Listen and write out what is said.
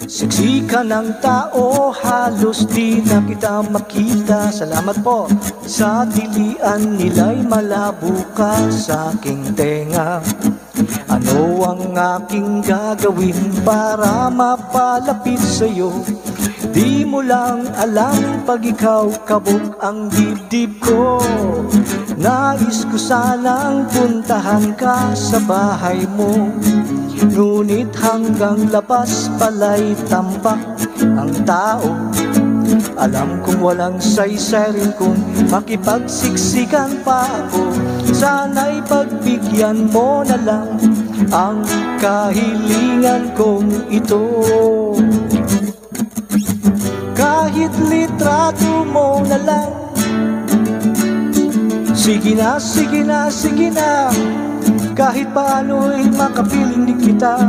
Siksika ng tao, halos di na kita makita. Salamat po. Sa tilian nila'y malabo ka sa aking tenga. Ano ang aking gagawin para mapalapit sa'yo? Di mo lang alam pag ikaw kabog ang dibdib ko. Nais ko sanang puntahan ka sa bahay mo, ngunit hanggang labas pala'y tampak ang tao. Alam kong walang saysay rin kung makipagsiksikan pa ako. Sana'y pagbigyan mo na lang ang kahilingan kong ito. Kahit litrato mo na lang. Sige na, sige na, sige na. Kahit paano'y makapiling di kita.